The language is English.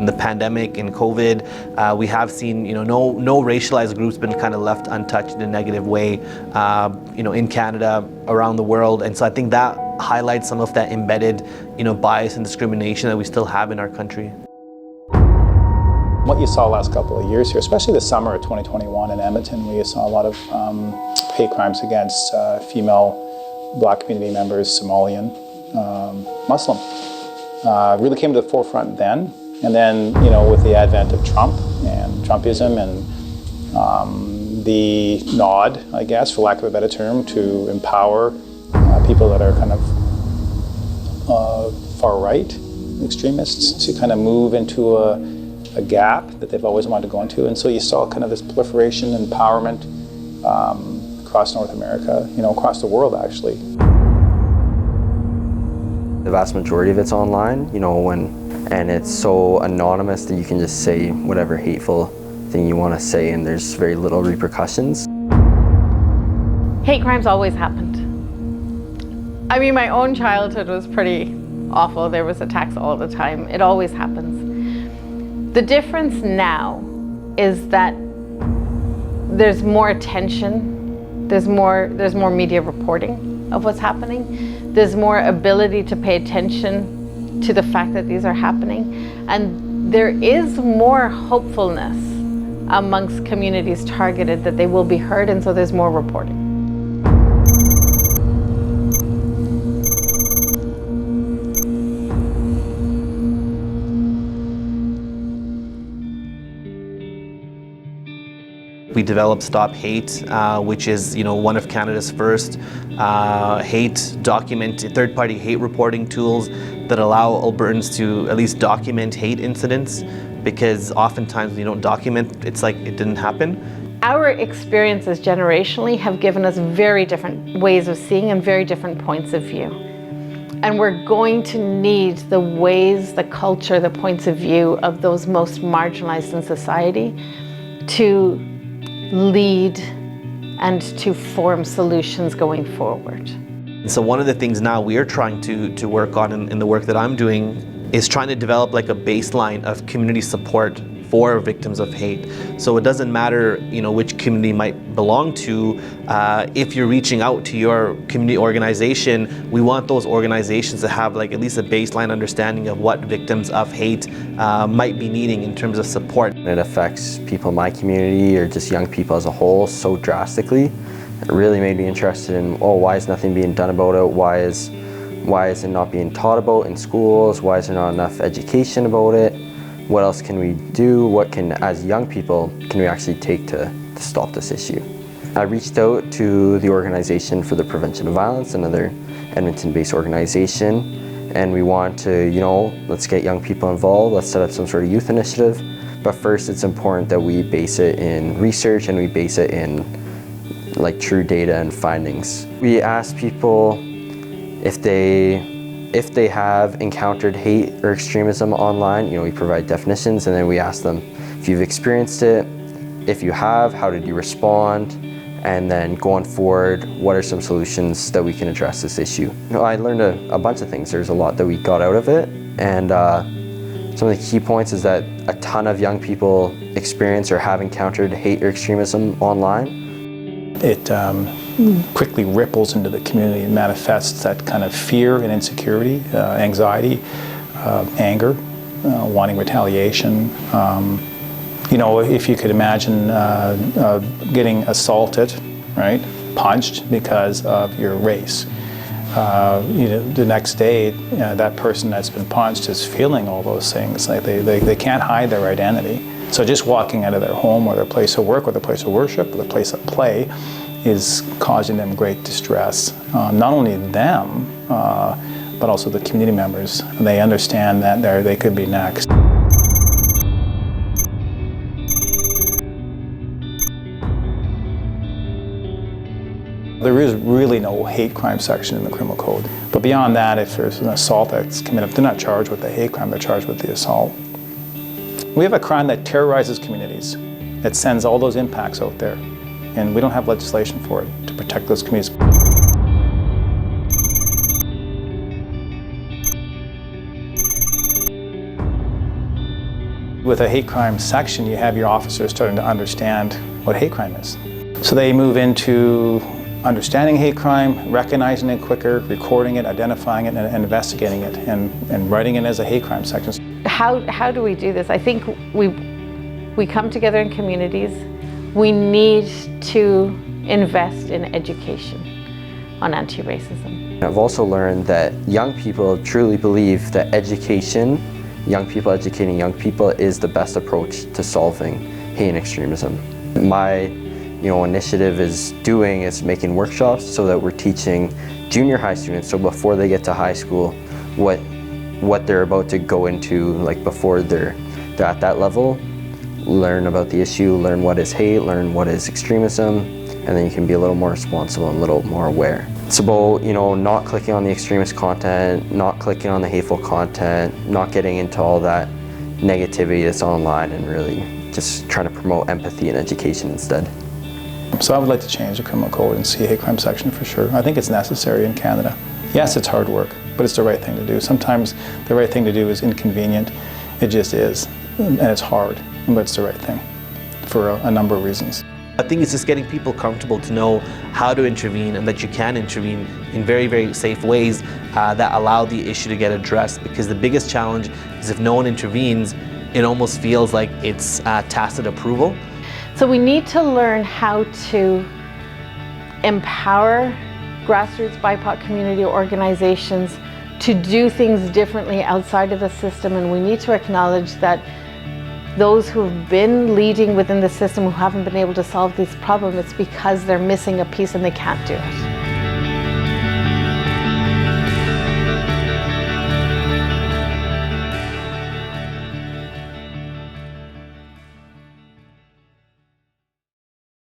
In the pandemic and COVID, we have seen, no racialized groups been kind of left untouched in a negative way, in Canada, around the world. And so I think that highlights some of that embedded, bias and discrimination that we still have in our country. What you saw last couple of years here, especially the summer of 2021 in Edmonton, where you saw a lot of hate crimes against female Black community members, Somalian, Muslim, really came to the forefront then. And then, with the advent of Trump and Trumpism and the nod, I guess, for lack of a better term, to empower people that are kind of far-right extremists to kind of move into a gap that they've always wanted to go into. And so you saw kind of this proliferation and empowerment across North America, across the world, actually. The vast majority of it's online, and it's so anonymous that you can just say whatever hateful thing you want to say and there's very little repercussions. Hate crimes always happened. I mean, my own childhood was pretty awful. There was attacks all the time. It always happens. The difference now is that there's more attention, there's more media reporting of what's happening, there's more ability to pay attention to the fact that these are happening, and there is more hopefulness amongst communities targeted that they will be heard, and so there's more reporting. We developed Stop Hate, which is one of Canada's first third-party hate reporting tools that allow Albertans to at least document hate incidents, because oftentimes when you don't document, it's like it didn't happen. Our experiences generationally have given us very different ways of seeing and very different points of view. And we're going to need the ways, the culture, the points of view of those most marginalized in society to lead and to form solutions going forward. So one of the things now we are trying to work on in the work that I'm doing is trying to develop like a baseline of community support for victims of hate. So it doesn't matter, which community you might belong to. If you're reaching out to your community organization, we want those organizations to have like at least a baseline understanding of what victims of hate might be needing in terms of support. It affects people in my community or just young people as a whole so drastically. It really made me interested in, why is nothing being done about it? Why is it not being taught about in schools? Why is there not enough education about it? What else can we do? What can, as young people, can we actually take to stop this issue? I reached out to the Organization for the Prevention of Violence, another Edmonton-based organization, and we want to, let's get young people involved, let's set up some sort of youth initiative. But first, it's important that we base it in research and we base it in like true data and findings. We ask people if they have encountered hate or extremism online. We provide definitions, and then we ask them if you've experienced it. If you have, how did you respond? And then going forward, what are some solutions that we can address this issue? I learned a bunch of things. There's a lot that we got out of it, and some of the key points is that a ton of young people experience or have encountered hate or extremism online. It quickly ripples into the community and manifests that kind of fear and insecurity, anxiety, anger, wanting retaliation. If you could imagine getting assaulted, right, punched because of your race. The next day, that person that's been punched is feeling all those things. Like they can't hide their identity. So just walking out of their home or their place of work or their place of worship or their place of play is causing them great distress. Not only them, but also the community members. They understand that they could be next. There is really no hate crime section in the criminal code. But beyond that, if there's an assault that's committed, they're not charged with the hate crime, they're charged with the assault. We have a crime that terrorizes communities, that sends all those impacts out there, and we don't have legislation for it to protect those communities. With a hate crime section, you have your officers starting to understand what hate crime is. So they move into understanding hate crime, recognizing it quicker, recording it, identifying it, and investigating it, and writing it as a hate crime section. How do we do this? I think we come together in communities. We need to invest in education on anti-racism. I've also learned that young people truly believe that education, young people educating young people, is the best approach to solving hate and extremism. My initiative is making workshops so that we're teaching junior high students, so before they get to high school, what they're about to go into, like before they're at that level, learn about the issue, learn what is hate, learn what is extremism, and then you can be a little more responsible and a little more aware. It's about, not clicking on the extremist content, not clicking on the hateful content, not getting into all that negativity that's online, and really just trying to promote empathy and education instead. So I would like to change the criminal code and see a hate crime section for sure. I think it's necessary in Canada. Yes, it's hard work, but it's the right thing to do. Sometimes the right thing to do is inconvenient. It just is, and it's hard, but it's the right thing for a number of reasons. I think it's just getting people comfortable to know how to intervene, and that you can intervene in very, very safe ways that allow the issue to get addressed. Because the biggest challenge is if no one intervenes, it almost feels like it's tacit approval. So we need to learn how to empower grassroots BIPOC community organizations to do things differently outside of the system, and we need to acknowledge that those who have been leading within the system who haven't been able to solve this problem, it's because they're missing a piece and they can't do it.